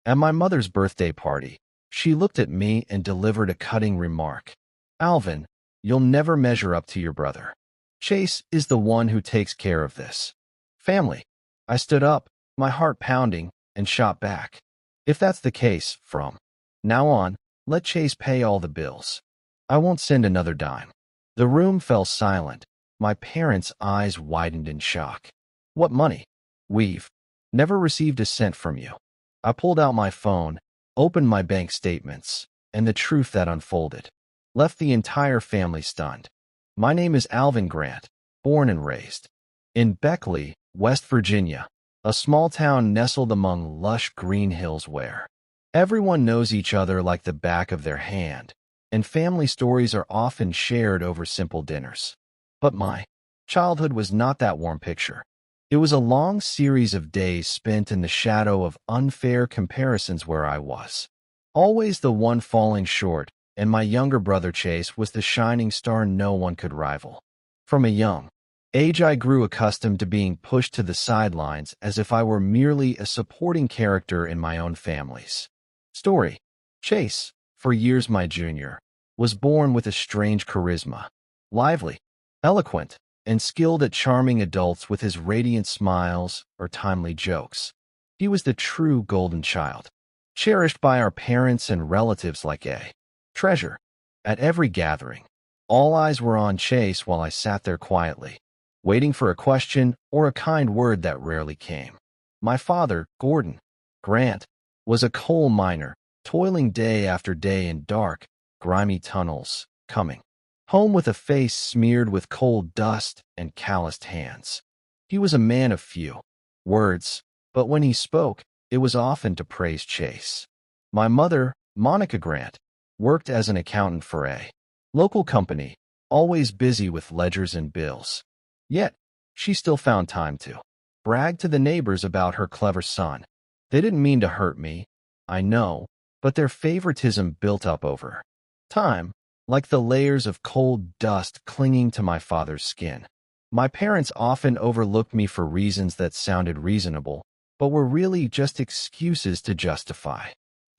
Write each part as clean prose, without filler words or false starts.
At my mother's birthday party, she looked at me and delivered a cutting remark. "Alvin, you'll never measure up to your brother. Chase is the one who takes care of this family." I stood up, my heart pounding, and shot back. "If that's the case, from now on, let Chase pay all the bills. I won't send another dime." The room fell silent. My parents' eyes widened in shock. "What money? We've never received a cent from you." I pulled out my phone, opened my bank statements, and the truth that unfolded left the entire family stunned. My name is Alvin Grant, born and raised in Beckley, West Virginia, a small town nestled among lush green hills where everyone knows each other like the back of their hand, and family stories are often shared over simple dinners. But my childhood was not that warm picture. It was a long series of days spent in the shadow of unfair comparisons where I was always the one falling short, and my younger brother Chase was the shining star no one could rival. From a young age, I grew accustomed to being pushed to the sidelines as if I were merely a supporting character in my own family's story. Chase, for years my junior, was born with a strange charisma, lively, eloquent, and skilled at charming adults with his radiant smiles or timely jokes. He was the true golden child, cherished by our parents and relatives like a treasure. At every gathering, all eyes were on Chase while I sat there quietly, waiting for a question or a kind word that rarely came. My father, Gordon Grant, was a coal miner, toiling day after day in dark, grimy tunnels, coming home with a face smeared with coal dust and calloused hands. He was a man of few words, but when he spoke, it was often to praise Chase. My mother, Monica Grant, worked as an accountant for a local company, always busy with ledgers and bills. Yet, she still found time to brag to the neighbors about her clever son. They didn't mean to hurt me, I know, but their favoritism built up over time, like the layers of cold dust clinging to my father's skin. My parents often overlooked me for reasons that sounded reasonable, but were really just excuses to justify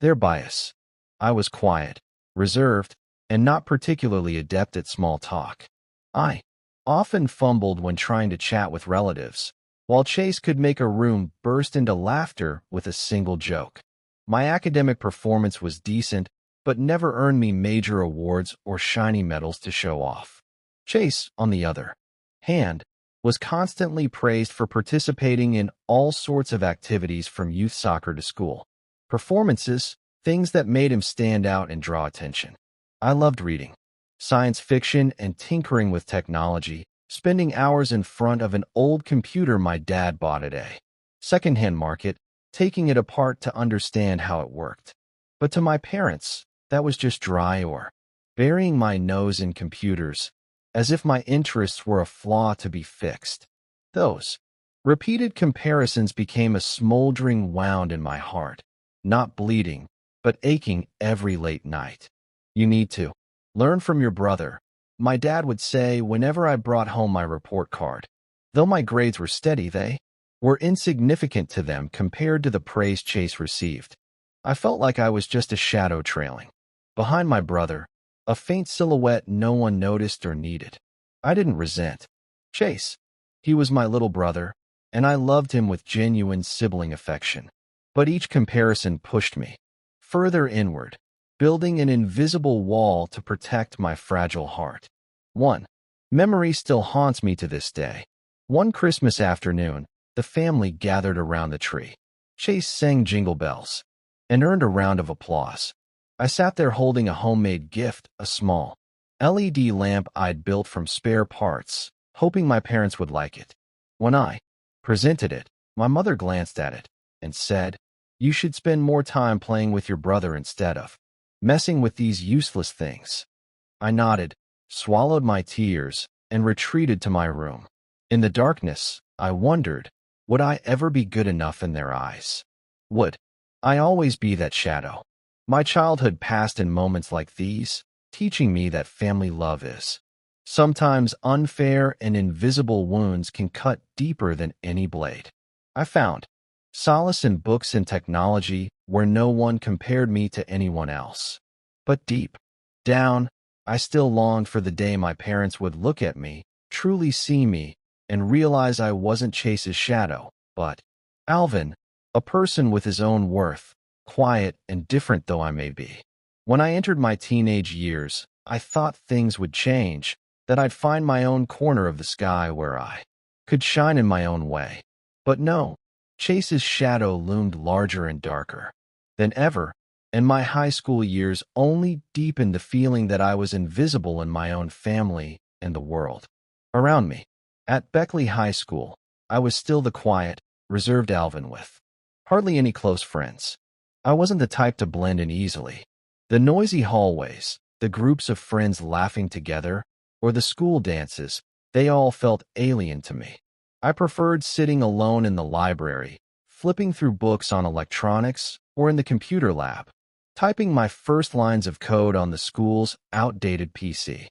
their bias. I was quiet, reserved, and not particularly adept at small talk. I often fumbled when trying to chat with relatives, while Chase could make a room burst into laughter with a single joke. My academic performance was decent, but never earned me major awards or shiny medals to show off. Chase, on the other hand, was constantly praised for participating in all sorts of activities from youth soccer to school performances, things that made him stand out and draw attention. I loved reading science fiction and tinkering with technology, spending hours in front of an old computer my dad bought at a secondhand market, taking it apart to understand how it worked. But to my parents, that was just dry or burying my nose in computers, as if my interests were a flaw to be fixed. Those repeated comparisons became a smoldering wound in my heart, not bleeding, but aching every late night. "You need to learn from your brother," my dad would say whenever I brought home my report card. Though my grades were steady, they were insignificant to them compared to the praise Chase received. I felt like I was just a shadow trailing behind my brother, a faint silhouette no one noticed or needed. I didn't resent Chase. He was my little brother, and I loved him with genuine sibling affection. But each comparison pushed me further inward, building an invisible wall to protect my fragile heart. One memory still haunts me to this day. One Christmas afternoon, the family gathered around the tree. Chase sang Jingle Bells and earned a round of applause. I sat there holding a homemade gift, a small LED lamp I'd built from spare parts, hoping my parents would like it. When I presented it, my mother glanced at it and said, "You should spend more time playing with your brother instead of messing with these useless things." I nodded, swallowed my tears, and retreated to my room. In the darkness, I wondered, would I ever be good enough in their eyes? Would I always be that shadow? My childhood passed in moments like these, teaching me that family love is sometimes unfair and invisible wounds can cut deeper than any blade. I found solace in books and technology where no one compared me to anyone else. But deep down, I still longed for the day my parents would look at me, truly see me, and realize I wasn't Chase's shadow, but Alvin, a person with his own worth, quiet and different though I may be. When I entered my teenage years, I thought things would change, that I'd find my own corner of the sky where I could shine in my own way. But no, Chase's shadow loomed larger and darker than ever, and my high school years only deepened the feeling that I was invisible in my own family and the world around me. At Beckley High School, I was still the quiet, reserved Alvin with hardly any close friends. I wasn't the type to blend in easily. The noisy hallways, the groups of friends laughing together, or the school dances, they all felt alien to me. I preferred sitting alone in the library, flipping through books on electronics, or in the computer lab, typing my first lines of code on the school's outdated PC.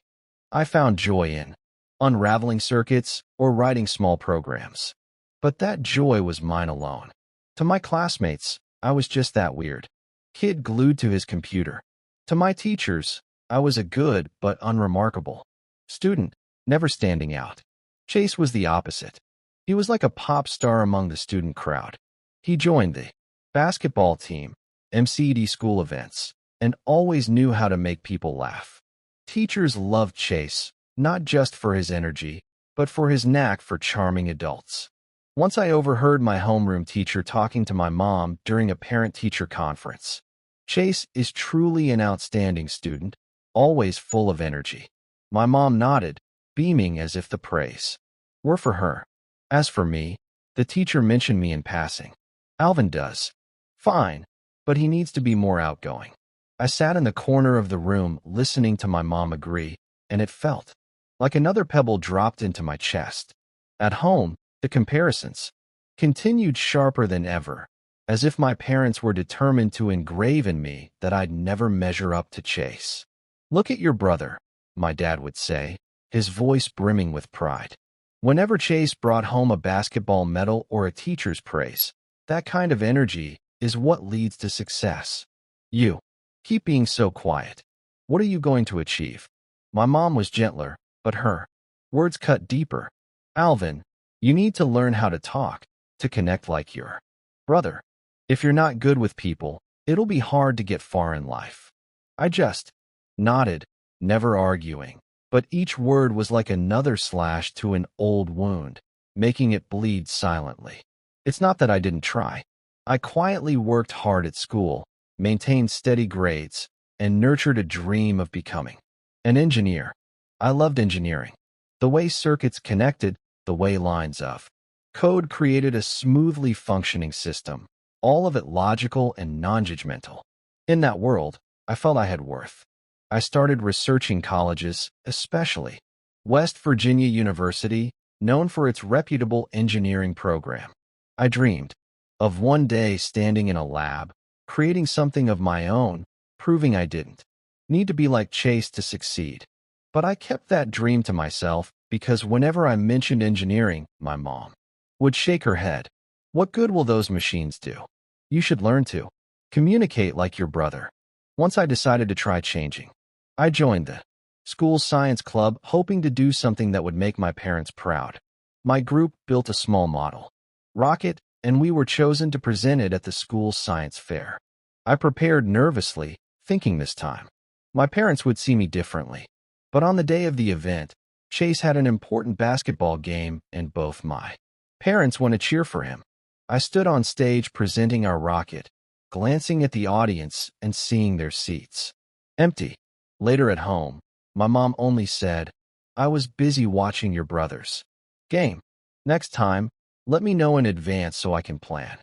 I found joy in unraveling circuits or writing small programs. But that joy was mine alone. To my classmates, I was just that weird kid glued to his computer. To my teachers, I was a good but unremarkable student, never standing out. Chase was the opposite. He was like a pop star among the student crowd. He joined the basketball team, MC'd school events, and always knew how to make people laugh. Teachers loved Chase, not just for his energy, but for his knack for charming adults. Once I overheard my homeroom teacher talking to my mom during a parent-teacher conference. Chase is truly an outstanding student, always full of energy. My mom nodded, beaming as if the praise were for her. As for me, the teacher mentioned me in passing. Alvin does fine, but he needs to be more outgoing. I sat in the corner of the room listening to my mom agree, and it felt like another pebble dropped into my chest. At home, the comparisons continued sharper than ever, as if my parents were determined to engrave in me that I'd never measure up to Chase. "Look at your brother," my dad would say, his voice brimming with pride. Whenever Chase brought home a basketball medal or a teacher's praise, that kind of energy is what leads to success. "You keep being so quiet. What are you going to achieve?" My mom was gentler, but her words cut deeper. "Alvin, you need to learn how to talk, to connect like your brother. If you're not good with people, it'll be hard to get far in life." I just nodded, never arguing, but each word was like another slash to an old wound, making it bleed silently. It's not that I didn't try. I quietly worked hard at school, maintained steady grades, and nurtured a dream of becoming an engineer. I loved engineering. The way circuits connected, the way lines of code created a smoothly functioning system, all of it logical and non-judgmental. In that world, I felt I had worth. I started researching colleges, especially West Virginia University, known for its reputable engineering program. I dreamed of one day standing in a lab, creating something of my own, proving I didn't need to be like Chase to succeed. But I kept that dream to myself because whenever I mentioned engineering, my mom would shake her head. "What good will those machines do? You should learn to communicate like your brother." Once I decided to try changing, I joined the school science club, hoping to do something that would make my parents proud. My group built a small model rocket, and we were chosen to present it at the school's science fair. I prepared nervously, thinking this time my parents would see me differently. But on the day of the event, Chase had an important basketball game, and both my parents went to cheer for him. I stood on stage presenting our rocket, glancing at the audience and seeing their seats empty. Later at home, my mom only said, "I was busy watching your brother's game. Next time, let me know in advance so I can plan."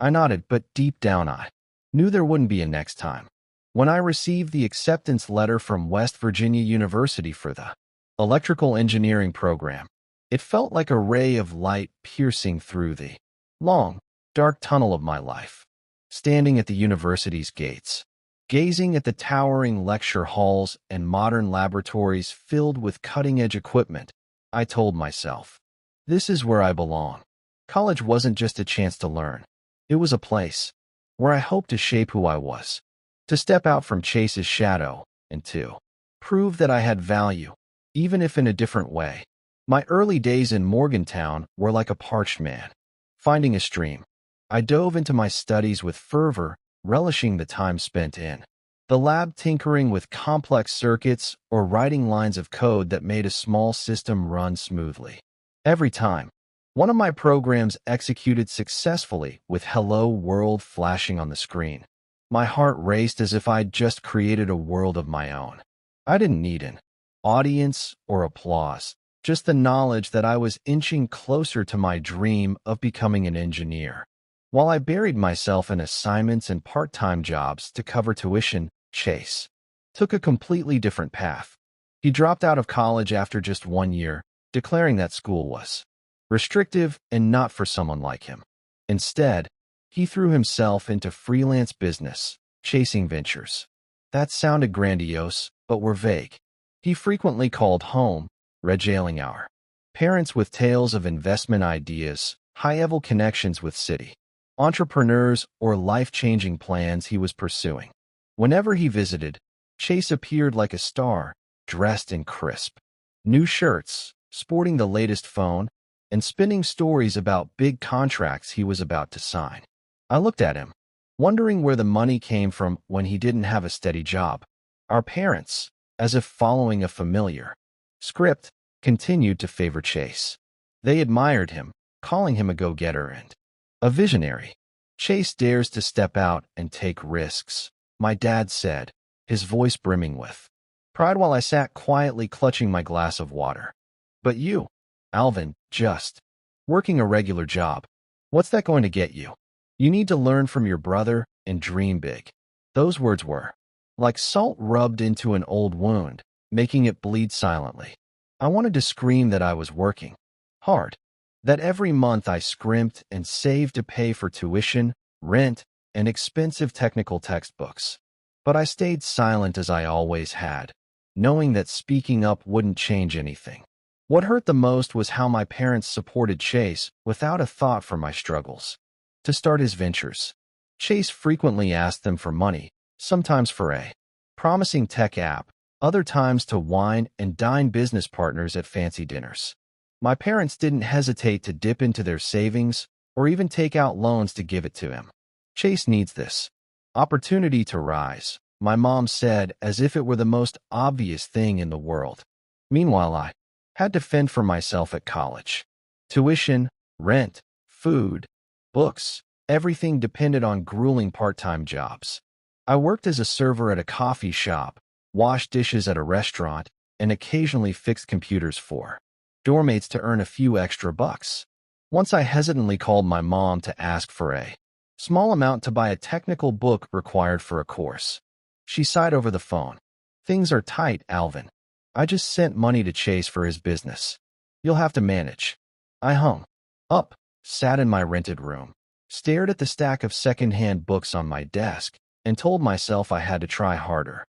I nodded, but deep down I knew there wouldn't be a next time. When I received the acceptance letter from West Virginia University for the electrical engineering program, it felt like a ray of light piercing through the long, dark tunnel of my life. Standing at the university's gates, gazing at the towering lecture halls and modern laboratories filled with cutting-edge equipment, I told myself, this is where I belong. College wasn't just a chance to learn. It was a place where I hoped to shape who I was, to step out from Chase's shadow, and to prove that I had value, even if in a different way. My early days in Morgantown were like a parched man finding a stream. I dove into my studies with fervor, relishing the time spent in the lab tinkering with complex circuits or writing lines of code that made a small system run smoothly. Every time one of my programs executed successfully with "Hello World" flashing on the screen, my heart raced as if I'd just created a world of my own. I didn't need an audience or applause, just the knowledge that I was inching closer to my dream of becoming an engineer. While I buried myself in assignments and part-time jobs to cover tuition, Chase took a completely different path. He dropped out of college after just 1 year, declaring that school was restrictive and not for someone like him. Instead, he threw himself into freelance business, chasing ventures that sounded grandiose but were vague. He frequently called home, regaling our parents with tales of investment ideas, high-level connections with city entrepreneurs, or life-changing plans he was pursuing. Whenever he visited, Chase appeared like a star, dressed in crisp new shirts, sporting the latest phone, and spinning stories about big contracts he was about to sign. I looked at him, wondering where the money came from when he didn't have a steady job. Our parents, as if following a familiar script, continued to favor Chase. They admired him, calling him a go-getter and a visionary. "Chase dares to step out and take risks," my dad said, his voice brimming with pride while I sat quietly clutching my glass of water. "But you, Alvin, just working a regular job. What's that going to get you? You need to learn from your brother and dream big." Those words were like salt rubbed into an old wound, making it bleed silently. I wanted to scream that I was working hard, that every month I scrimped and saved to pay for tuition, rent, and expensive technical textbooks. But I stayed silent as I always had, knowing that speaking up wouldn't change anything. What hurt the most was how my parents supported Chase without a thought for my struggles. To start his ventures, Chase frequently asked them for money, sometimes for a promising tech app, other times to wine and dine business partners at fancy dinners. My parents didn't hesitate to dip into their savings or even take out loans to give it to him. "Chase needs this opportunity to rise," my mom said as if it were the most obvious thing in the world. Meanwhile, I had to fend for myself at college. Tuition, rent, food, books, everything depended on grueling part-time jobs. I worked as a server at a coffee shop, washed dishes at a restaurant, and occasionally fixed computers for doormates to earn a few extra bucks. Once I hesitantly called my mom to ask for a small amount to buy a technical book required for a course. She sighed over the phone. "Things are tight, Alvin. I just sent money to Chase for his business. You'll have to manage." I hung up, sat in my rented room, stared at the stack of secondhand books on my desk, and told myself I had to try harder.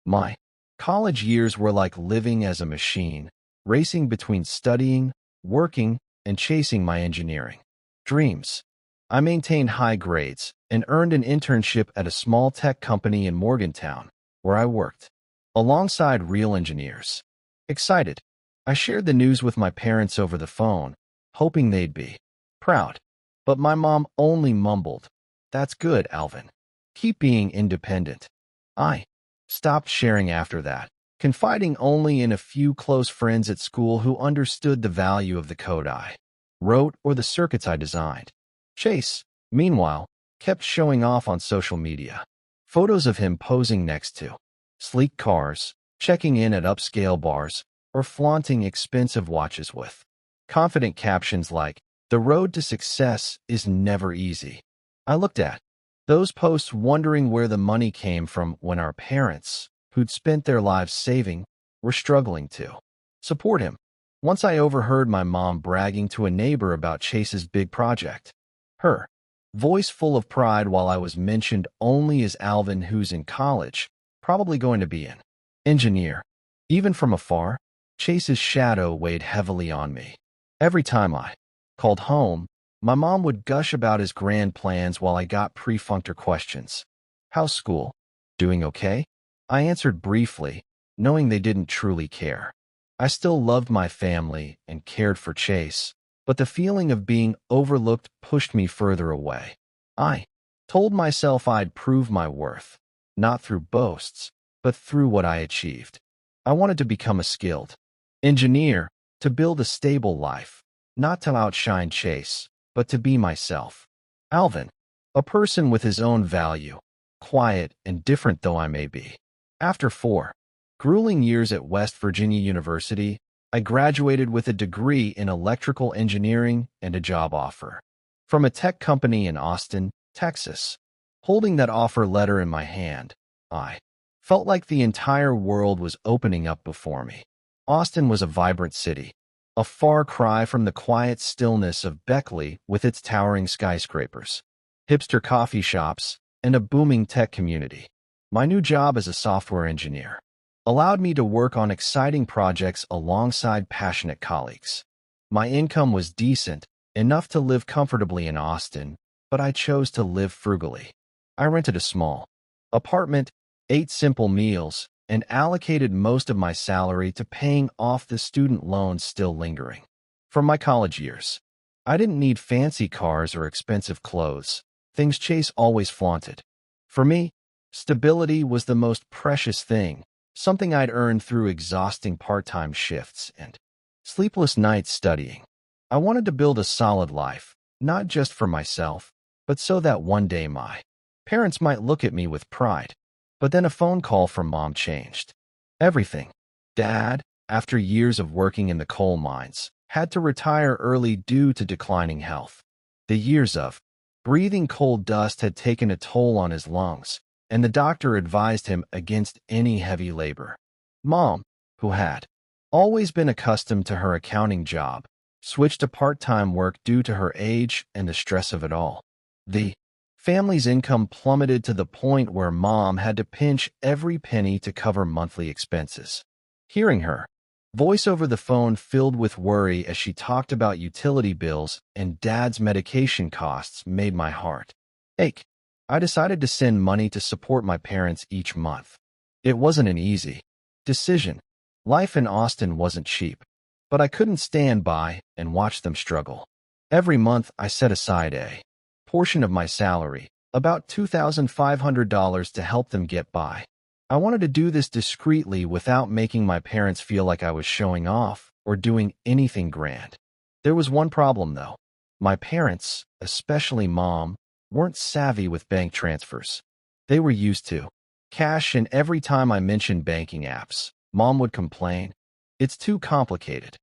My college years were like living as a machine, racing between studying, working, and chasing my engineering dreams. I maintained high grades and earned an internship at a small tech company in Morgantown, where I worked alongside real engineers. Excited, I shared the news with my parents over the phone, hoping they'd be proud. But my mom only mumbled, "That's good, Alvin. Keep being independent." I stopped sharing after that, confiding only in a few close friends at school who understood the value of the code I wrote or the circuits I designed. Chase, meanwhile, kept showing off on social media. Photos of him posing next to sleek cars, checking in at upscale bars, or flaunting expensive watches with confident captions like, "The road to success is never easy." I looked at those posts wondering where the money came from when our parents, who'd spent their lives saving, were struggling to support him. Once I overheard my mom bragging to a neighbor about Chase's big project. Her voice full of pride while I was mentioned only as Alvin, who's in college, probably going to be an engineer. Even from afar, Chase's shadow weighed heavily on me. Every time I called home, My mom would gush about his grand plans while I got pre-functor questions. How's school? Doing okay? I answered briefly, knowing they didn't truly care. I still loved my family and cared for Chase, but the feeling of being overlooked pushed me further away. I told myself I'd prove my worth, not through boasts, but through what I achieved. I wanted to become a skilled engineer, to build a stable life, not to outshine Chase, but to be myself. Alvin, a person with his own value, quiet and different though I may be. After 4 grueling years at West Virginia University, I graduated with a degree in electrical engineering and a job offer from a tech company in Austin, Texas. Holding that offer letter in my hand, I felt like the entire world was opening up before me. Austin was a vibrant city, a far cry from the quiet stillness of Beckley with its towering skyscrapers, hipster coffee shops, and a booming tech community. My new job as a software engineer allowed me to work on exciting projects alongside passionate colleagues. My income was decent, enough to live comfortably in Austin, but I chose to live frugally. I rented a small apartment, ate simple meals, and allocated most of my salary to paying off the student loans still lingering from my college years. I didn't need fancy cars or expensive clothes, things Chase always flaunted. For me, stability was the most precious thing, something I'd earned through exhausting part-time shifts and sleepless nights studying. I wanted to build a solid life, not just for myself, but so that one day my parents might look at me with pride. But then a phone call from Mom changed everything. Dad, after years of working in the coal mines, had to retire early due to declining health. The years of breathing coal dust had taken a toll on his lungs, and the doctor advised him against any heavy labor. Mom, who had always been accustomed to her accounting job, switched to part-time work due to her age and the stress of it all. The family's income plummeted to the point where Mom had to pinch every penny to cover monthly expenses. Hearing her voice over the phone filled with worry as she talked about utility bills and Dad's medication costs made my heart ache. I decided to send money to support my parents each month. It wasn't an easy decision. Life in Austin wasn't cheap, but I couldn't stand by and watch them struggle. Every month I set aside a portion of my salary, about $2,500, to help them get by. I wanted to do this discreetly without making my parents feel like I was showing off or doing anything grand. There was one problem, though. My parents, especially Mom, weren't savvy with bank transfers. They were used to cash, and every time I mentioned banking apps, Mom would complain, "It's too complicated."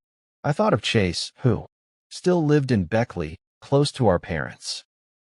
I thought of Chase, who still lived in Beckley, close to our parents.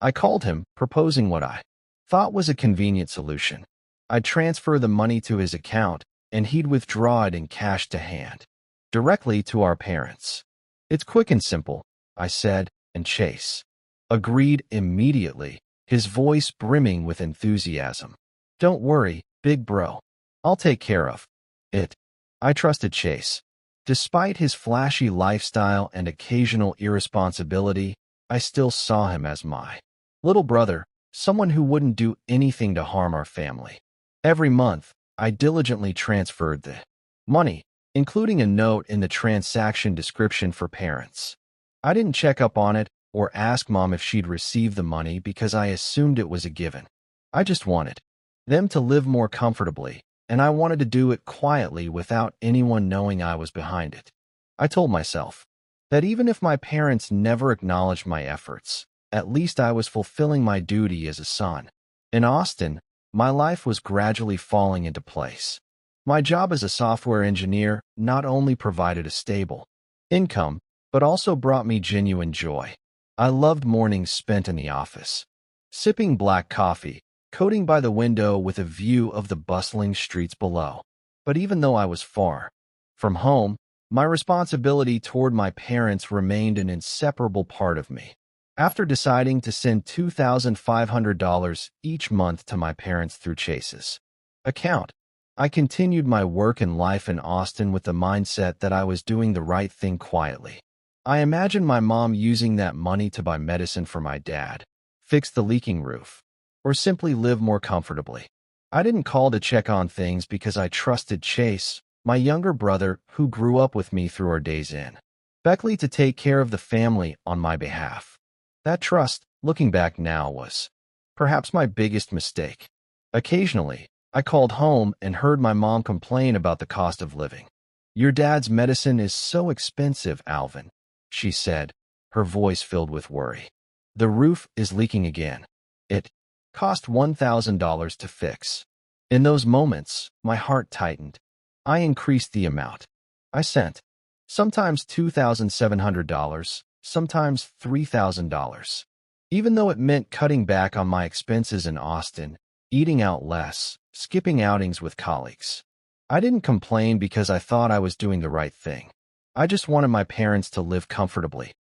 I called him, proposing what I thought was a convenient solution. I'd transfer the money to his account, and he'd withdraw it in cash to hand, directly to our parents. "It's quick and simple," I said, and Chase agreed immediately, his voice brimming with enthusiasm. "Don't worry, big bro. I'll take care of it." I trusted Chase. Despite his flashy lifestyle and occasional irresponsibility, I still saw him as my little brother, someone who wouldn't do anything to harm our family. Every month, I diligently transferred the money, including a note in the transaction description for parents. I didn't check up on it or ask Mom if she'd received the money because I assumed it was a given. I just wanted them to live more comfortably, and I wanted to do it quietly without anyone knowing I was behind it. I told myself that even if my parents never acknowledged my efforts, at least I was fulfilling my duty as a son. In Austin, my life was gradually falling into place. My job as a software engineer not only provided a stable income, but also brought me genuine joy. I loved mornings spent in the office, sipping black coffee, coding by the window with a view of the bustling streets below. But even though I was far from home, my responsibility toward my parents remained an inseparable part of me. After deciding to send $2,500 each month to my parents through Chase's account, I continued my work and life in Austin with the mindset that I was doing the right thing quietly. I imagined my mom using that money to buy medicine for my dad, fix the leaking roof, or simply live more comfortably. I didn't call to check on things because I trusted Chase, my younger brother who grew up with me through our days in Beckley, to take care of the family on my behalf. That trust, looking back now, was perhaps my biggest mistake. Occasionally, I called home and heard my mom complain about the cost of living. "Your dad's medicine is so expensive, Alvin," she said, her voice filled with worry. "The roof is leaking again. It cost $1,000 to fix." In those moments, my heart tightened. I increased the amount I sent. Sometimes $2,700, sometimes $3,000. Even though it meant cutting back on my expenses in Austin, eating out less, skipping outings with colleagues. I didn't complain because I thought I was doing the right thing. I just wanted my parents to live comfortably,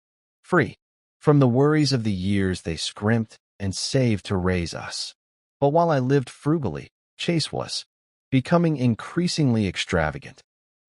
free from the worries of the years they scrimped and saved to raise us. But while I lived frugally, Chase was becoming increasingly extravagant.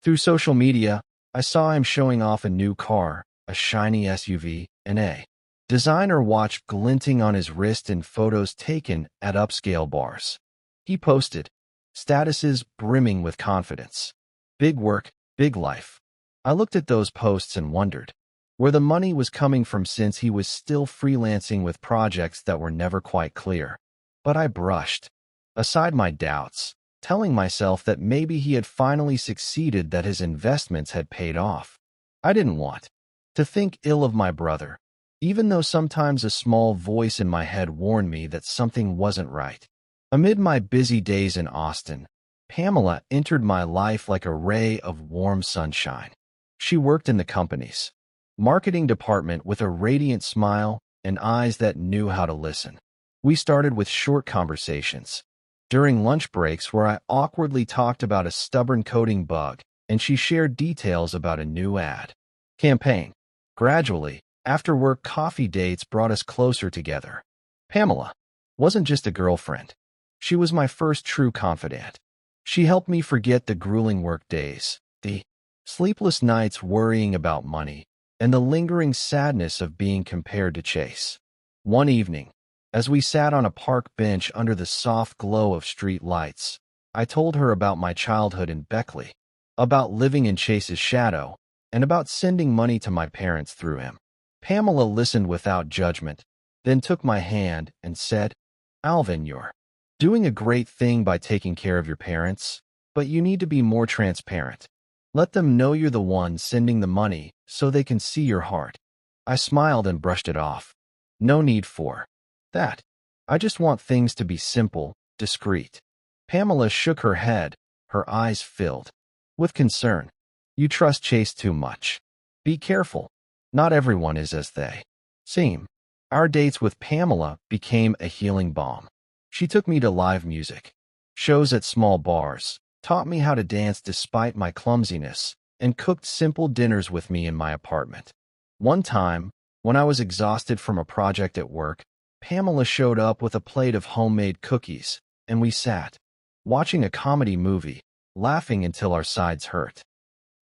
Through social media, I saw him showing off a new car, a shiny SUV, and a designer watch glinting on his wrist in photos taken at upscale bars. He posted statuses brimming with confidence. Big work, big life. I looked at those posts and wondered where the money was coming from, since he was still freelancing with projects that were never quite clear. But I brushed aside my doubts, telling myself that maybe he had finally succeeded, that his investments had paid off. I didn't want to think ill of my brother, even though sometimes a small voice in my head warned me that something wasn't right. Amid my busy days in Austin, Pamela entered my life like a ray of warm sunshine. She worked in the company's marketing department with a radiant smile and eyes that knew how to listen. We started with short conversations during lunch breaks where I awkwardly talked about a stubborn coding bug, and she shared details about a new ad campaign. Gradually, after-work coffee dates brought us closer together. Pamela wasn't just a girlfriend. She was my first true confidant. She helped me forget the grueling work days, the sleepless nights worrying about money, and the lingering sadness of being compared to Chase. One evening, as we sat on a park bench under the soft glow of street lights, I told her about my childhood in Beckley, about living in Chase's shadow, and about sending money to my parents through him. Pamela listened without judgment, then took my hand and said, "Alvin, you're doing a great thing by taking care of your parents, but you need to be more transparent. Let them know you're the one sending the money so they can see your heart." I smiled and brushed it off. "No need for that. I just want things to be simple, discreet." Pamela shook her head, her eyes filled with concern. "You trust Chase too much. Be careful. Not everyone is as they seem." Our dates with Pamela became a healing balm. She took me to live music, shows at small bars, taught me how to dance despite my clumsiness, and cooked simple dinners with me in my apartment. One time, when I was exhausted from a project at work, Pamela showed up with a plate of homemade cookies, and we sat, watching a comedy movie, laughing until our sides hurt.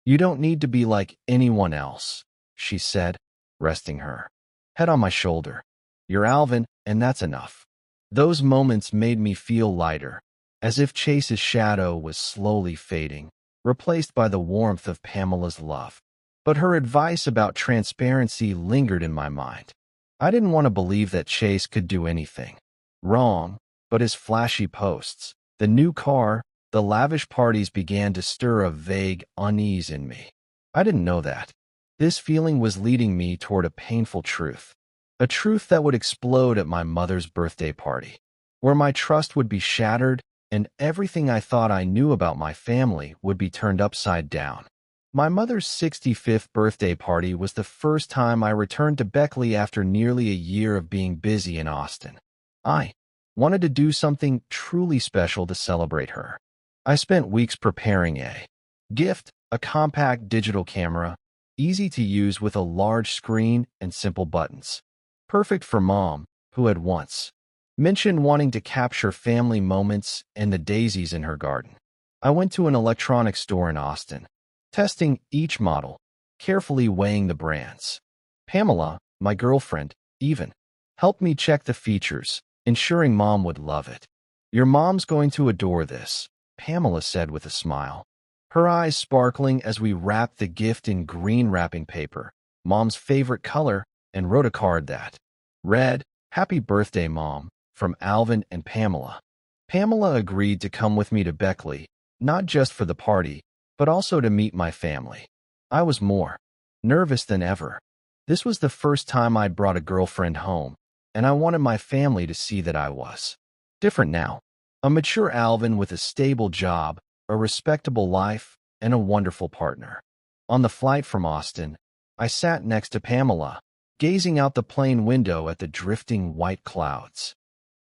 "You don't need to be like anyone else," she said, resting her head on my shoulder. "You're Alvin, and that's enough." Those moments made me feel lighter, as if Chase's shadow was slowly fading, replaced by the warmth of Pamela's love. But her advice about transparency lingered in my mind. I didn't want to believe that Chase could do anything wrong, but his flashy posts, the new car, the lavish parties began to stir a vague unease in me. I didn't know that this feeling was leading me toward a painful truth, a truth that would explode at my mother's birthday party, where my trust would be shattered and everything I thought I knew about my family would be turned upside down. My mother's 65th birthday party was the first time I returned to Beckley after nearly a year of being busy in Austin. I wanted to do something truly special to celebrate her. I spent weeks preparing a gift, a compact digital camera, easy to use with a large screen and simple buttons. Perfect for Mom, who had once mentioned wanting to capture family moments and the daisies in her garden. I went to an electronics store in Austin, testing each model, carefully weighing the brands. Pamela, my girlfriend, even helped me check the features, ensuring Mom would love it. Your mom's going to adore this, Pamela said with a smile, her eyes sparkling as we wrapped the gift in green wrapping paper, Mom's favorite color, and wrote a card that read, "Happy birthday, Mom," from Alvin and Pamela. Pamela agreed to come with me to Beckley, not just for the party, but also to meet my family. I was more nervous than ever. This was the first time I'd brought a girlfriend home, and I wanted my family to see that I was different now. A mature Alvin with a stable job, a respectable life, and a wonderful partner. On the flight from Austin, I sat next to Pamela, gazing out the plane window at the drifting white clouds.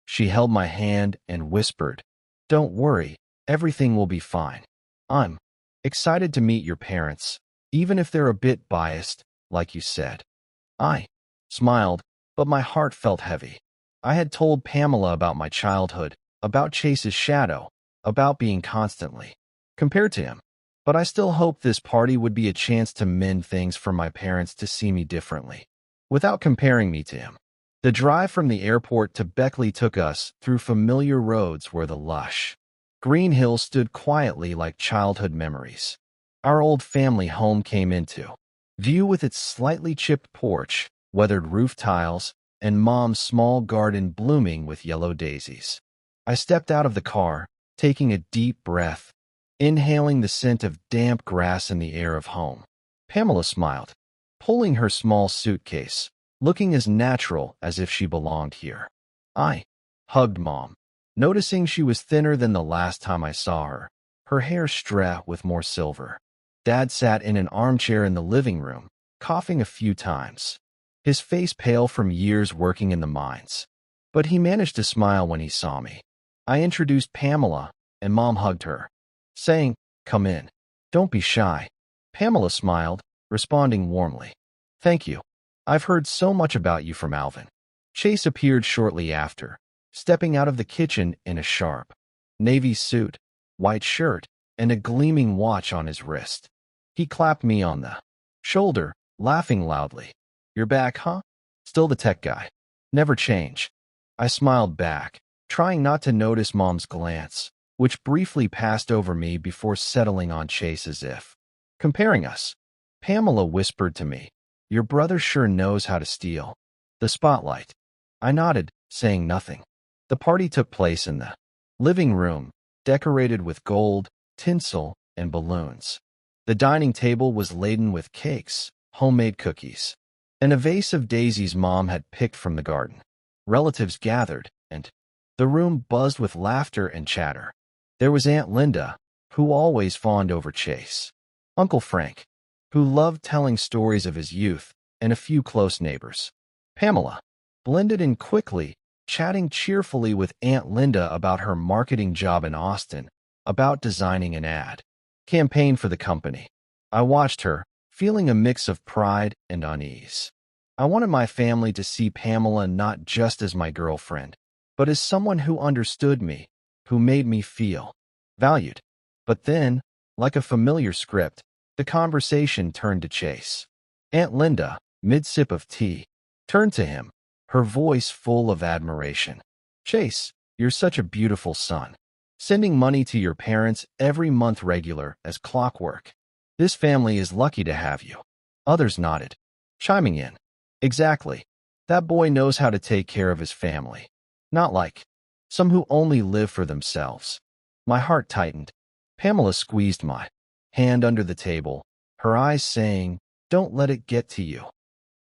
She held my hand and whispered, "Don't worry, everything will be fine. I'm excited to meet your parents, even if they're a bit biased, like you said." I smiled, but my heart felt heavy. I had told Pamela about my childhood, about Chase's shadow, about being constantly compared to him. But I still hoped this party would be a chance to mend things for my parents to see me differently, without comparing me to him. The drive from the airport to Beckley took us through familiar roads where the lush green hills stood quietly like childhood memories. Our old family home came into view with its slightly chipped porch, weathered roof tiles, and Mom's small garden blooming with yellow daisies. I stepped out of the car, taking a deep breath, inhaling the scent of damp grass in the air of home. Pamela smiled, pulling her small suitcase, looking as natural as if she belonged here. I hugged Mom, noticing she was thinner than the last time I saw her, her hair streaked with more silver. Dad sat in an armchair in the living room, coughing a few times, his face pale from years working in the mines. But he managed to smile when he saw me. I introduced Pamela, and Mom hugged her, saying, "Come in. Don't be shy." Pamela smiled, responding warmly, "Thank you. I've heard so much about you from Alvin." Chase appeared shortly after, stepping out of the kitchen in a sharp navy suit, white shirt, and a gleaming watch on his wrist. He clapped me on the shoulder, laughing loudly. "You're back, huh? Still the tech guy. Never change." I smiled back, trying not to notice Mom's glance, which briefly passed over me before settling on Chase as if comparing us. Pamela whispered to me, "Your brother sure knows how to steal the spotlight." I nodded, saying nothing. The party took place in the living room, decorated with gold, tinsel, and balloons. The dining table was laden with cakes, homemade cookies, and a vase of daisies Mom had picked from the garden. Relatives gathered, and the room buzzed with laughter and chatter. There was Aunt Linda, who always fawned over Chase, Uncle Frank, who loved telling stories of his youth, and a few close neighbors. Pamela blended in quickly, chatting cheerfully with Aunt Linda about her marketing job in Austin, about designing an ad campaign for the company. I watched her, feeling a mix of pride and unease. I wanted my family to see Pamela not just as my girlfriend, but as someone who understood me, who made me feel valued. But then, like a familiar script, the conversation turned to Chase. Aunt Linda, mid-sip of tea, turned to him, her voice full of admiration. "Chase, you're such a beautiful son. Sending money to your parents every month regular as clockwork. This family is lucky to have you." Others nodded, chiming in. "Exactly. That boy knows how to take care of his family. Not like some who only live for themselves." My heart tightened. Pamela squeezed my hand under the table, her eyes saying, "Don't let it get to you."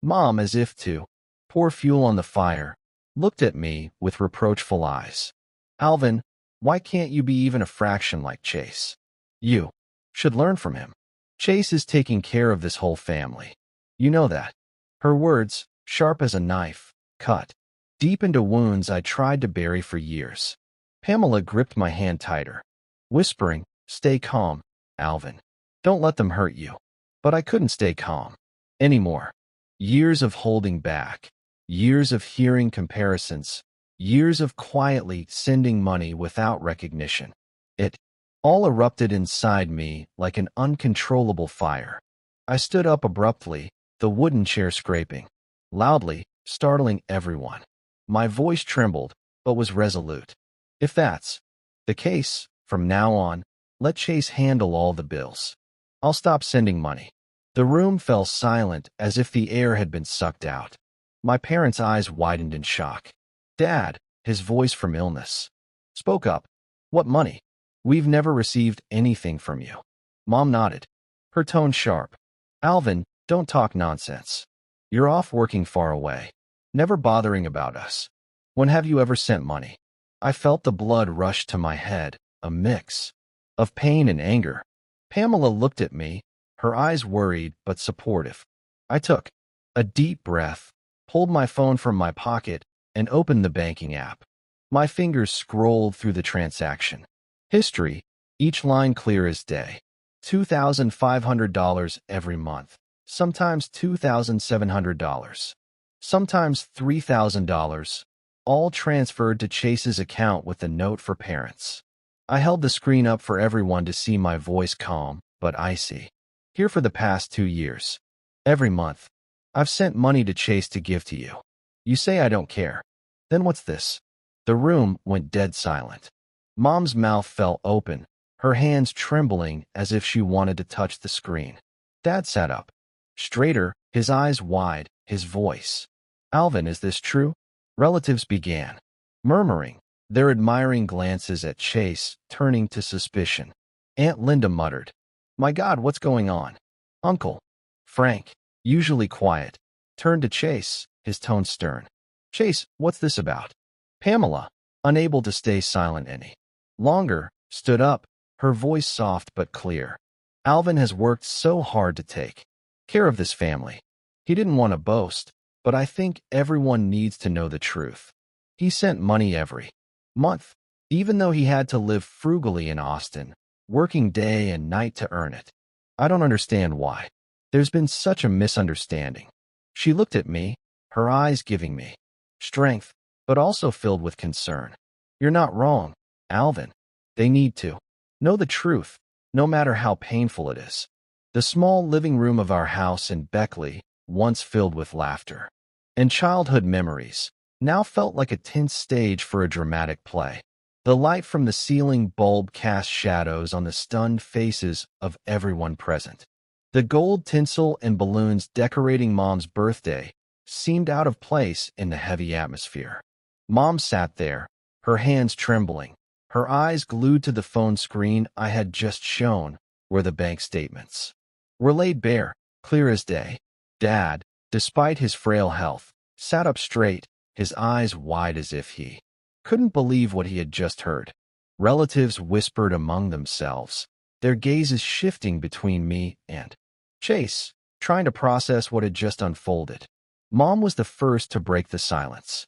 Mom, as if to pour fuel on the fire, looked at me with reproachful eyes. "Alvin, why can't you be even a fraction like Chase? You should learn from him. Chase is taking care of this whole family. You know that." Her words, sharp as a knife, cut deep into wounds I tried to bury for years. Pamela gripped my hand tighter, whispering, "Stay calm, Alvin. Don't let them hurt you." But I couldn't stay calm anymore. Years of holding back, years of hearing comparisons, years of quietly sending money without recognition. It all erupted inside me like an uncontrollable fire. I stood up abruptly, the wooden chair scraping loudly, startling everyone. My voice trembled, but was resolute. If that's the case, from now on, let Chase handle all the bills. I'll stop sending money. The room fell silent as if the air had been sucked out. My parents' eyes widened in shock. Dad, his voice from illness, spoke up. What money? We've never received anything from you. Mom nodded, her tone sharp. Alvin, don't talk nonsense. You're off working far away, never bothering about us. When have you ever sent money? I felt the blood rush to my head, a mix of pain and anger. Pamela looked at me, her eyes worried but supportive. I took a deep breath, pulled my phone from my pocket, and opened the banking app. My fingers scrolled through the transaction history, each line clear as day. $2,500 every month, sometimes $2,700, sometimes $3,000, all transferred to Chase's account with a note for parents. I held the screen up for everyone to see, my voice calm but icy. Here for the past 2 years. Every month, I've sent money to Chase to give to you. You say I don't care. Then what's this? The room went dead silent. Mom's mouth fell open, her hands trembling as if she wanted to touch the screen. Dad sat up, straighter, his eyes wide, his voice. Alvin, is this true? Relatives began murmuring, their admiring glances at Chase turning to suspicion. Aunt Linda muttered, My God, what's going on? Uncle Frank, usually quiet, turned to Chase, his tone stern. Chase, what's this about? Pamela, unable to stay silent any longer, stood up, her voice soft but clear. Alvin has worked so hard to take care of this family. He didn't want to boast, but I think everyone needs to know the truth. He sent money every month, even though he had to live frugally in Austin, working day and night to earn it. I don't understand why. There's been such a misunderstanding. She looked at me, her eyes giving me strength, but also filled with concern. You're not wrong, Alvin. They need to know the truth, no matter how painful it is. The small living room of our house in Beckley, once filled with laughter and childhood memories, now felt like a tense stage for a dramatic play. The light from the ceiling bulb cast shadows on the stunned faces of everyone present. The gold tinsel and balloons decorating Mom's birthday seemed out of place in the heavy atmosphere. Mom sat there, her hands trembling, her eyes glued to the phone screen I had just shown, where the bank statements were laid bare, clear as day. Dad, despite his frail health, sat up straight, his eyes wide as if he couldn't believe what he had just heard. Relatives whispered among themselves, their gazes shifting between me and Chase, trying to process what had just unfolded. Mom was the first to break the silence.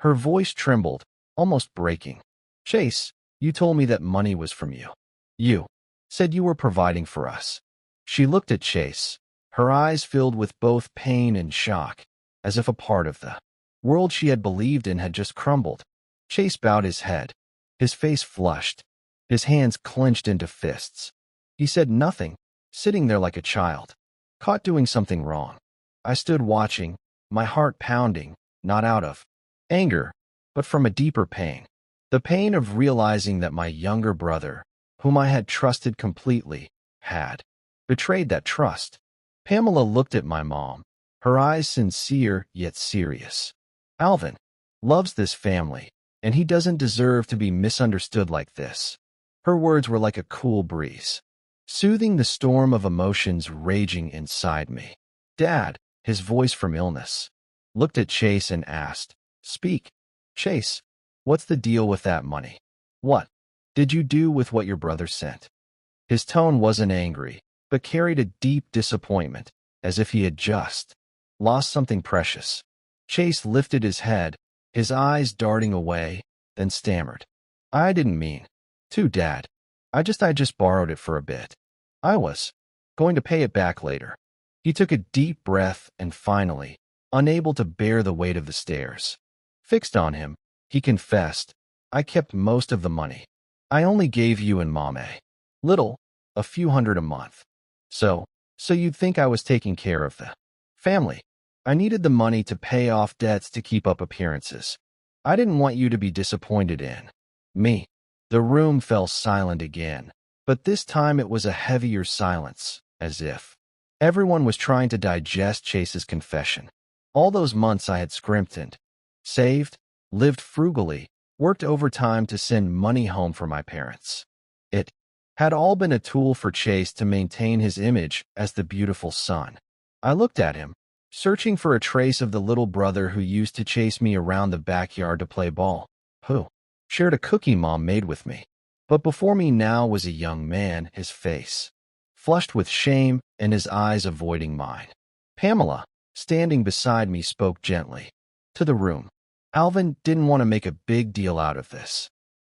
Her voice trembled, almost breaking. Chase, you told me that money was from you. You said you were providing for us. She looked at Chase, her eyes filled with both pain and shock, as if a part of the world she had believed in had just crumbled. Chase bowed his head, his face flushed, his hands clenched into fists. He said nothing, sitting there like a child, caught doing something wrong. I stood watching, my heart pounding, not out of anger, but from a deeper pain. The pain of realizing that my younger brother, whom I had trusted completely, had betrayed that trust. Pamela looked at my mom, her eyes sincere yet serious. Alvin loves this family, and he doesn't deserve to be misunderstood like this. Her words were like a cool breeze, soothing the storm of emotions raging inside me. Dad, his voice from illness, looked at Chase and asked, Speak. Chase, what's the deal with that money? What did you do with what your brother sent? His tone wasn't angry, but carried a deep disappointment, as if he had just lost something precious. Chase lifted his head, his eyes darting away, then stammered. I didn't mean to, Dad. I just borrowed it for a bit. I was going to pay it back later. He took a deep breath and finally, unable to bear the weight of the stares fixed on him, he confessed, I kept most of the money. I only gave you and Mom a little, a few hundred a month. So so you'd think I was taking care of the family. I needed the money to pay off debts to keep up appearances. I didn't want you to be disappointed in me. The room fell silent again, but this time it was a heavier silence, as if everyone was trying to digest Chase's confession. All those months I had scrimped and saved, lived frugally, worked overtime to send money home for my parents. It had all been a tool for Chase to maintain his image as the beautiful son. I looked at him, searching for a trace of the little brother who used to chase me around the backyard to play ball, who shared a cookie Mom made with me. But before me now was a young man, his face flushed with shame and his eyes avoiding mine. Pamela, standing beside me, spoke gently to the room. Alvin didn't want to make a big deal out of this.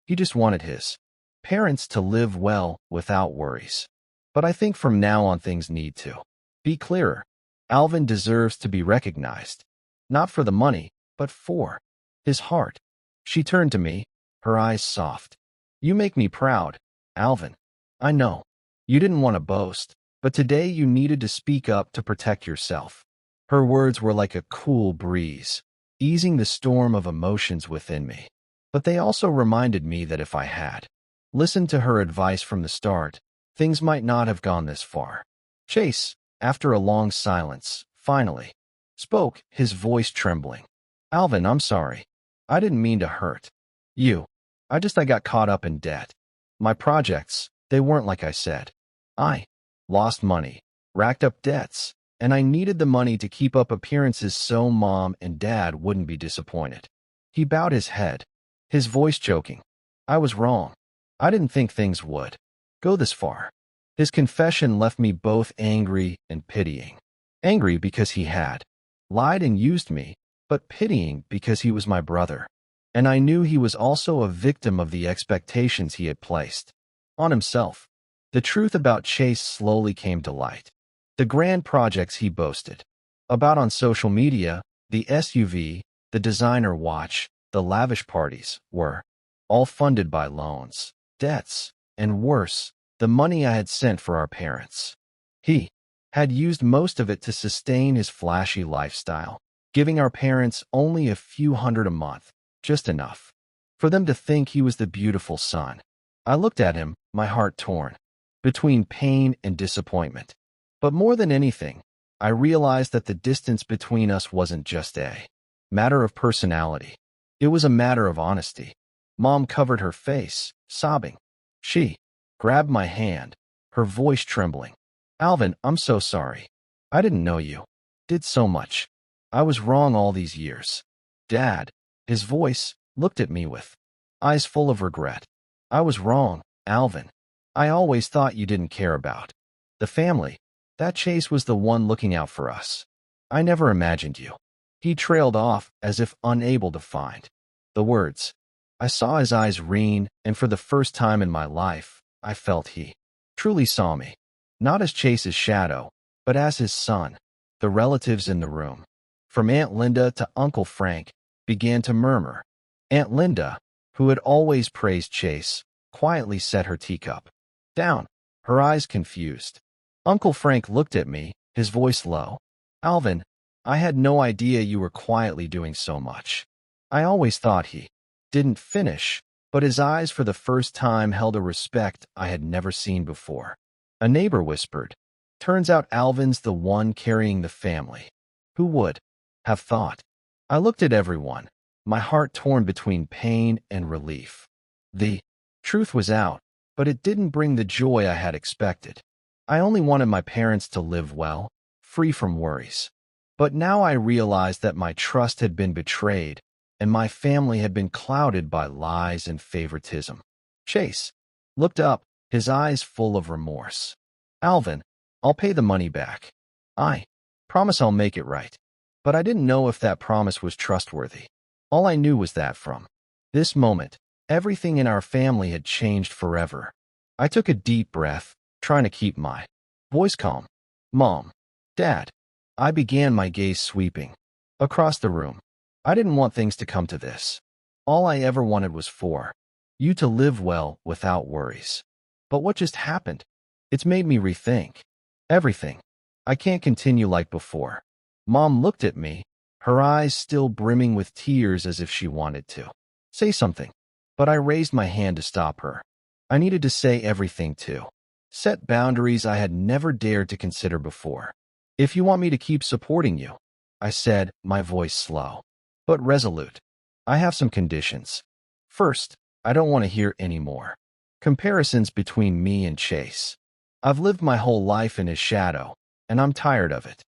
He just wanted his parents to live well without worries. But I think from now on things need to be clearer. Alvin deserves to be recognized, not for the money, but for his heart. She turned to me, her eyes soft. You make me proud, Alvin. I know. You didn't want to boast, but today you needed to speak up to protect yourself. Her words were like a cool breeze, easing the storm of emotions within me. But they also reminded me that if I had listened to her advice from the start, things might not have gone this far. Chase, after a long silence, finally spoke, his voice trembling. Alvin, I'm sorry. I didn't mean to hurt you. I got caught up in debt. My projects, they weren't like I said. I lost money, racked up debts, and I needed the money to keep up appearances so Mom and Dad wouldn't be disappointed. He bowed his head, his voice choking. I was wrong. I didn't think things would go this far. His confession left me both angry and pitying. Angry because he had lied and used me, but pitying because he was my brother. And I knew he was also a victim of the expectations he had placed on himself. The truth about Chase slowly came to light. The grand projects he boasted about on social media, the SUV, the designer watch, the lavish parties, were all funded by loans, debts, and worse, the money I had sent for our parents. He had used most of it to sustain his flashy lifestyle, giving our parents only a few hundred a month, just enough for them to think he was the beautiful son. I looked at him, my heart torn between pain and disappointment. But more than anything, I realized that the distance between us wasn't just a matter of personality. It was a matter of honesty. Mom covered her face, sobbing. She grabbed my hand, her voice trembling. Alvin, I'm so sorry. I didn't know you did so much. I was wrong all these years. Dad, his voice, looked at me with eyes full of regret. I was wrong, Alvin. I always thought you didn't care about the family. That Chase was the one looking out for us. I never imagined you. He trailed off as if unable to find the words. I saw his eyes rein, and for the first time in my life, I felt he truly saw me. Not as Chase's shadow, but as his son. The relatives in the room, from Aunt Linda to Uncle Frank, began to murmur. Aunt Linda, who had always praised Chase, quietly set her teacup down, her eyes confused. Uncle Frank looked at me, his voice low. Alvin, I had no idea you were quietly doing so much. I always thought he didn't finish, but his eyes for the first time held a respect I had never seen before. A neighbor whispered, Turns out Alvin's the one carrying the family. Who would have thought? I looked at everyone, my heart torn between pain and relief. The truth was out, but it didn't bring the joy I had expected. I only wanted my parents to live well, free from worries. But now I realized that my trust had been betrayed, and my family had been clouded by lies and favoritism. Chase looked up, his eyes full of remorse. Alvin, I'll pay the money back. I promise I'll make it right. But I didn't know if that promise was trustworthy. All I knew was that from this moment, everything in our family had changed forever. I took a deep breath, trying to keep my voice calm. Mom, Dad, I began, my gaze sweeping across the room. I didn't want things to come to this. All I ever wanted was for you to live well without worries. But what just happened? It's made me rethink everything. I can't continue like before. Mom looked at me, her eyes still brimming with tears as if she wanted to say something. But I raised my hand to stop her. I needed to say everything too. Set boundaries I had never dared to consider before. If you want me to keep supporting you, I said, my voice slow, but resolute. I have some conditions. First, I don't want to hear any more comparisons between me and Chase. I've lived my whole life in his shadow, and I'm tired of it.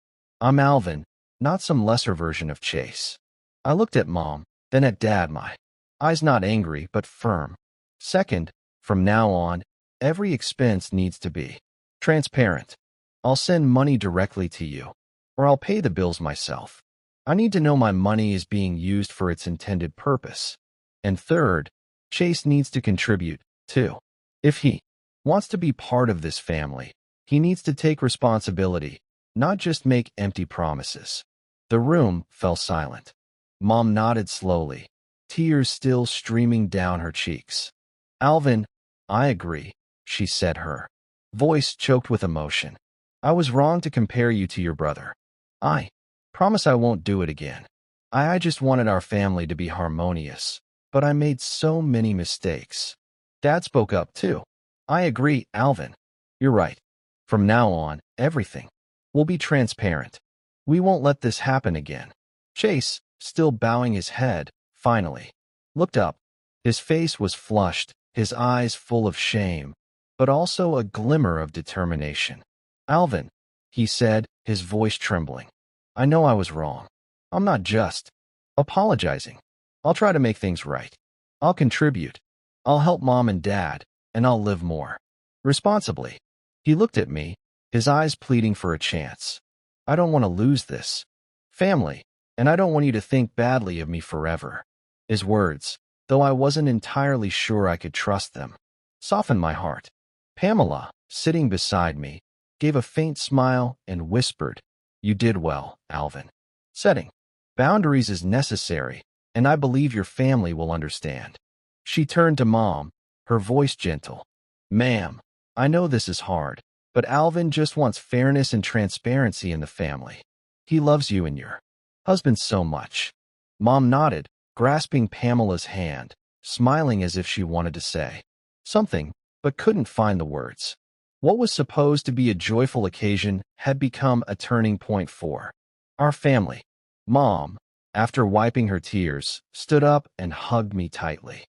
I'm Alvin, not some lesser version of Chase. I looked at Mom, then at Dad, my eyes not angry but firm. Second, from now on, every expense needs to be transparent. I'll send money directly to you, or I'll pay the bills myself. I need to know my money is being used for its intended purpose. And third, Chase needs to contribute, too. If he wants to be part of this family, he needs to take responsibility, not just make empty promises. The room fell silent. Mom nodded slowly, tears still streaming down her cheeks. Alvin, I agree, she said, her voice choked with emotion. I was wrong to compare you to your brother. I promise I won't do it again. I just wanted our family to be harmonious, but I made so many mistakes. Dad spoke up too. I agree, Alvin. You're right. From now on, everything will be transparent. We won't let this happen again. Chase, still bowing his head, finally looked up. His face was flushed, his eyes full of shame, but also a glimmer of determination. Alvin, he said, his voice trembling. I know I was wrong. I'm not just apologizing. I'll try to make things right. I'll contribute. I'll help Mom and Dad, and I'll live more responsibly. He looked at me, his eyes pleading for a chance. I don't want to lose this family, and I don't want you to think badly of me forever. His words, though I wasn't entirely sure I could trust them, softened my heart. Pamela, sitting beside me, gave a faint smile and whispered, You did well, Alvin. Setting boundaries is necessary, and I believe your family will understand. She turned to Mom, her voice gentle. Ma'am, I know this is hard, but Alvin just wants fairness and transparency in the family. He loves you and your husband so much. Mom nodded, grasping Pamela's hand, smiling as if she wanted to say something, but couldn't find the words. What was supposed to be a joyful occasion had become a turning point for our family. Mom, after wiping her tears, stood up and hugged me tightly.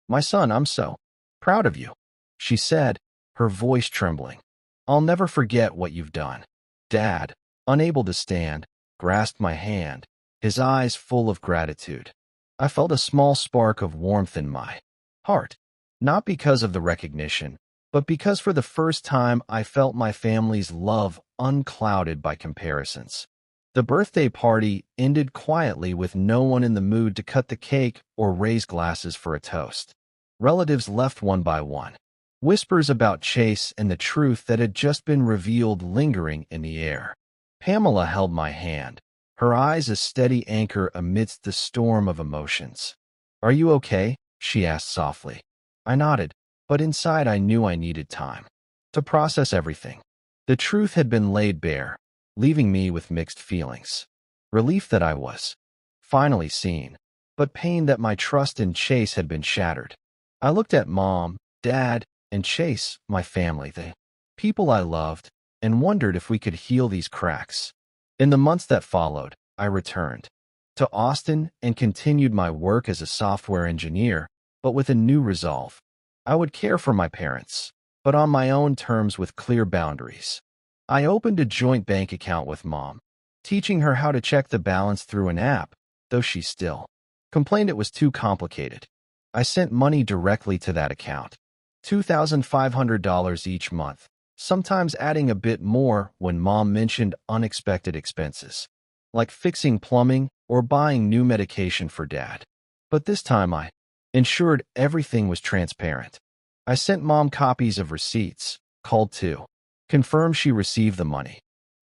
My son, I'm so proud of you, she said, her voice trembling. I'll never forget what you've done. Dad, unable to stand, grasped my hand, his eyes full of gratitude. I felt a small spark of warmth in my heart, not because of the recognition, but because for the first time I felt my family's love unclouded by comparisons. The birthday party ended quietly with no one in the mood to cut the cake or raise glasses for a toast. Relatives left one by one, whispers about Chase and the truth that had just been revealed lingering in the air. Pamela held my hand, her eyes a steady anchor amidst the storm of emotions. Are you okay? She asked softly. I nodded, but inside I knew I needed time to process everything. The truth had been laid bare, leaving me with mixed feelings. Relief that I was finally seen, but pain that my trust in Chase had been shattered. I looked at Mom, Dad, and Chase, my family, the people I loved, and wondered if we could heal these cracks. In the months that followed, I returned to Austin and continued my work as a software engineer, but with a new resolve. I would care for my parents, but on my own terms with clear boundaries. I opened a joint bank account with Mom, teaching her how to check the balance through an app, though she still complained it was too complicated. I sent money directly to that account, $2,500 each month, sometimes adding a bit more when Mom mentioned unexpected expenses, like fixing plumbing or buying new medication for Dad. But this time I ensured everything was transparent. I sent Mom copies of receipts, called to confirm she received the money,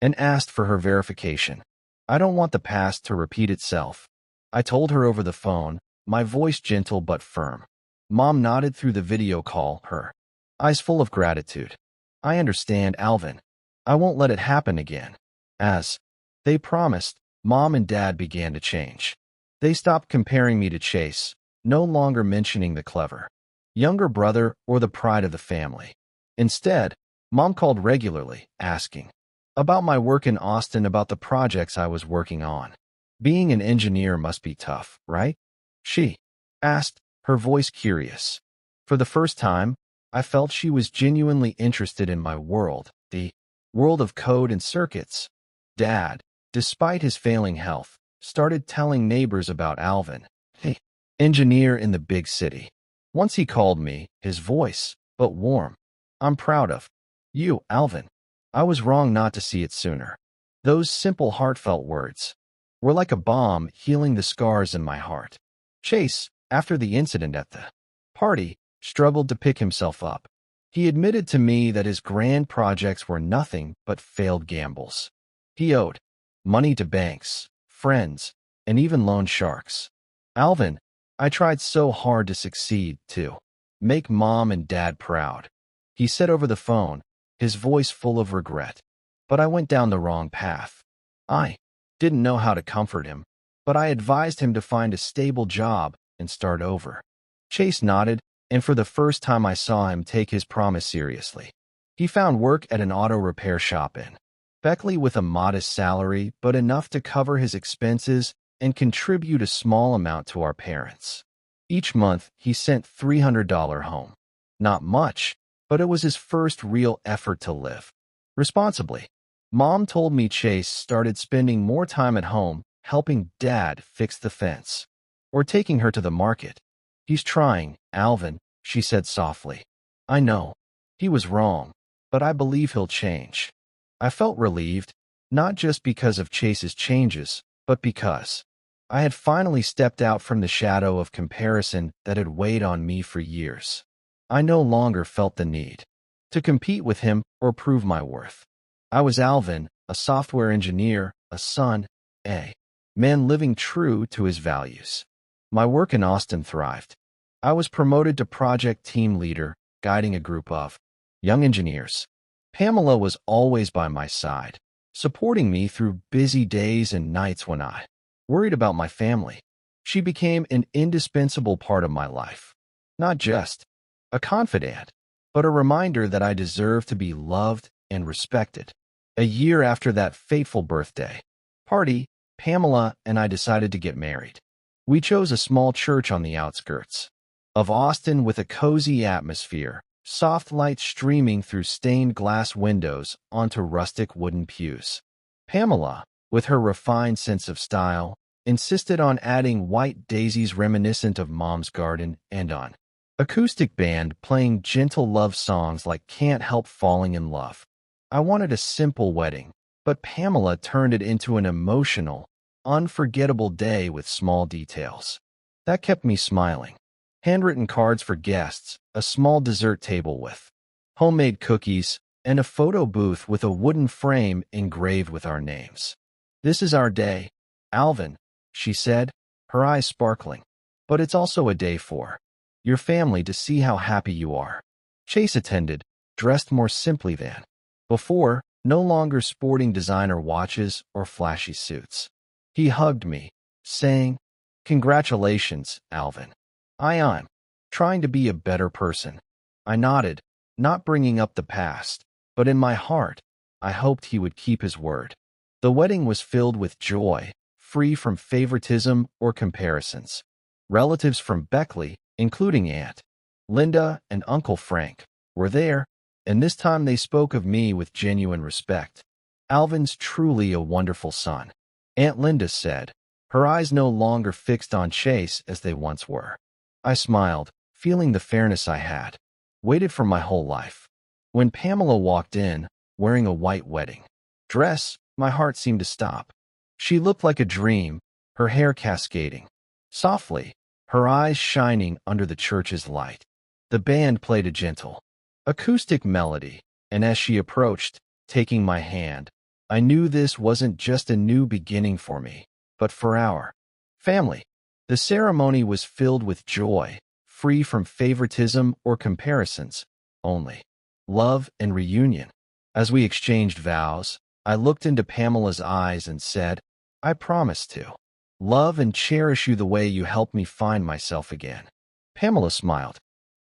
and asked for her verification. I don't want the past to repeat itself, I told her over the phone, my voice gentle but firm. Mom nodded through the video call, her eyes full of gratitude. I understand, Alvin. I won't let it happen again. As they promised, Mom and Dad began to change. They stopped comparing me to Chase, no longer mentioning the clever younger brother or the pride of the family. Instead, Mom called regularly, asking about my work in Austin, about the projects I was working on. Being an engineer must be tough, right? She asked, her voice curious. For the first time, I felt she was genuinely interested in my world, the world of code and circuits. Dad, despite his failing health, started telling neighbors about Alvin, the engineer in the big city. Once he called me, his voice, but warm. I'm proud of you, Alvin. I was wrong not to see it sooner. Those simple, heartfelt words were like a balm healing the scars in my heart. Chase, after the incident at the party, struggled to pick himself up. He admitted to me that his grand projects were nothing but failed gambles. He owed money to banks, friends, and even loan sharks. Alvin, I tried so hard to succeed, to make Mom and Dad proud, he said over the phone, his voice full of regret. But I went down the wrong path. I didn't know how to comfort him, but I advised him to find a stable job and start over. Chase nodded, and for the first time I saw him take his promise seriously. He found work at an auto repair shop in Beckley with a modest salary, but enough to cover his expenses and contribute a small amount to our parents. Each month, he sent $300 home. Not much, but it was his first real effort to live responsibly. Mom told me Chase started spending more time at home helping Dad fix the fence or taking her to the market. He's trying, Alvin, she said softly. I know. He was wrong, but I believe he'll change. I felt relieved, not just because of Chase's changes, but because I had finally stepped out from the shadow of comparison that had weighed on me for years. I no longer felt the need to compete with him or prove my worth. I was Alvin, a software engineer, a son, a man living true to his values. My work in Austin thrived. I was promoted to project team leader, guiding a group of young engineers. Pamela was always by my side, supporting me through busy days and nights when I worried about my family. She became an indispensable part of my life, not just a confidant, but a reminder that I deserve to be loved and respected. A year after that fateful birthday party, Pamela and I decided to get married. We chose a small church on the outskirts of Austin with a cozy atmosphere, soft light streaming through stained glass windows onto rustic wooden pews. Pamela, with her refined sense of style, insisted on adding white daisies reminiscent of Mom's garden and on acoustic band playing gentle love songs like Can't Help Falling in Love. I wanted a simple wedding, but Pamela turned it into an emotional, unforgettable day with small details that kept me smiling. Handwritten cards for guests, a small dessert table with homemade cookies, and a photo booth with a wooden frame engraved with our names. This is our day, Alvin, she said, her eyes sparkling. But it's also a day for your family to see how happy you are. Chase attended, dressed more simply than before, no longer sporting designer watches or flashy suits. He hugged me, saying, "Congratulations, Alvin. I'm trying to be a better person." I nodded, not bringing up the past, but in my heart, I hoped he would keep his word. The wedding was filled with joy, free from favoritism or comparisons. Relatives from Beckley, including Aunt Linda and Uncle Frank, were there, and this time they spoke of me with genuine respect. "Alvin's truly a wonderful son," Aunt Linda said, her eyes no longer fixed on Chase as they once were. I smiled, feeling the fairness I had waited for my whole life. When Pamela walked in, wearing a white wedding dress, my heart seemed to stop. She looked like a dream, her hair cascading softly, her eyes shining under the church's light. The band played a gentle acoustic melody, and as she approached, taking my hand, I knew this wasn't just a new beginning for me, but for our family. The ceremony was filled with joy, free from favoritism or comparisons, only love and reunion. As we exchanged vows, I looked into Pamela's eyes and said, I promise to love and cherish you the way you helped me find myself again. Pamela smiled,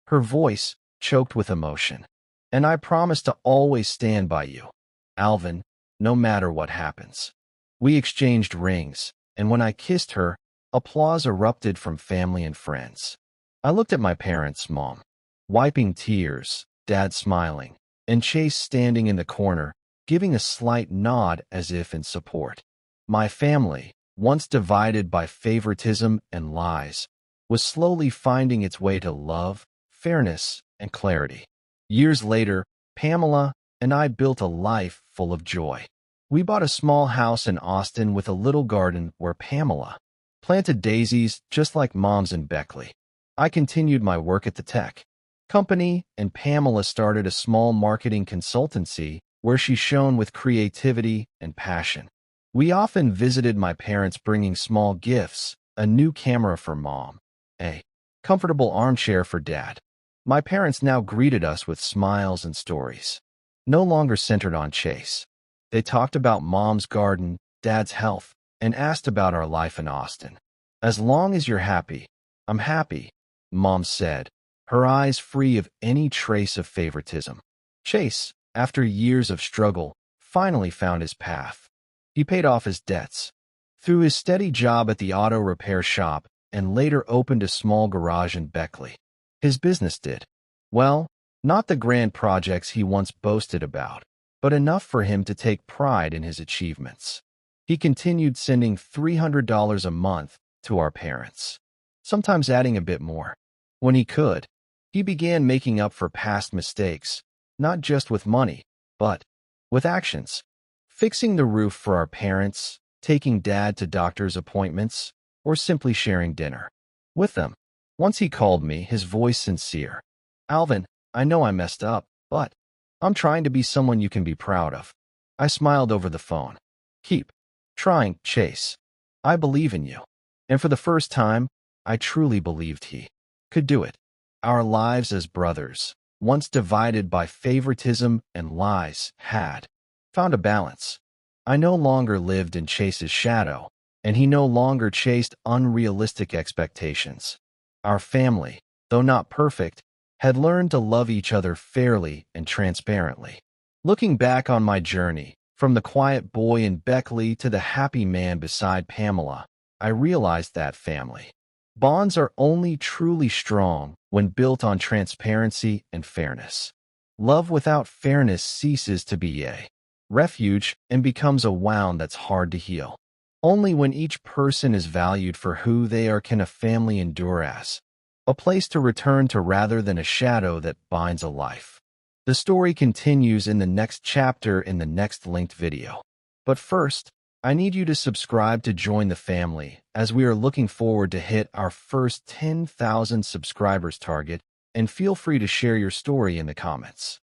her voice choked with emotion. And I promise to always stand by you, Alvin, no matter what happens. We exchanged rings, and when I kissed her, applause erupted from family and friends. I looked at my parents, Mom, wiping tears, Dad smiling, and Chase standing in the corner, giving a slight nod as if in support. My family, once divided by favoritism and lies, was slowly finding its way to love, fairness, and clarity. Years later, Pamela and I built a life full of joy. We bought a small house in Austin with a little garden where Pamela planted daisies just like Mom's in Beckley. I continued my work at the tech company, and Pamela started a small marketing consultancy where she shone with creativity and passion. We often visited my parents, bringing small gifts, a new camera for Mom, a comfortable armchair for Dad. My parents now greeted us with smiles and stories, no longer centered on Chase. They talked about Mom's garden, Dad's health, and asked about our life in Austin. As long as you're happy, I'm happy, Mom said, her eyes free of any trace of favoritism. Chase, after years of struggle, finally found his path. He paid off his debts through his steady job at the auto repair shop and later opened a small garage in Beckley. His business did well, not the grand projects he once boasted about, but enough for him to take pride in his achievements. He continued sending $300 a month to our parents, sometimes adding a bit more. When he could, he began making up for past mistakes, not just with money, but with actions. Fixing the roof for our parents, taking Dad to doctor's appointments, or simply sharing dinner with them. Once he called me, his voice sincere. Alvin, I know I messed up, but I'm trying to be someone you can be proud of. I smiled over the phone. Keep trying, Chase. I believe in you. And for the first time, I truly believed he could do it. Our lives as brothers, once divided by favoritism and lies, had found a balance. I no longer lived in Chase's shadow, and he no longer chased unrealistic expectations. Our family, though not perfect, had learned to love each other fairly and transparently. Looking back on my journey, from the quiet boy in Beckley to the happy man beside Pamela, I realized that family bonds are only truly strong when built on transparency and fairness. Love without fairness ceases to be a refuge and becomes a wound that's hard to heal. Only when each person is valued for who they are can a family endure as a place to return to rather than a shadow that binds a life. The story continues in the next chapter in the next linked video. But first, I need you to subscribe to join the family, as we are looking forward to hit our first 10,000 subscribers target, and feel free to share your story in the comments.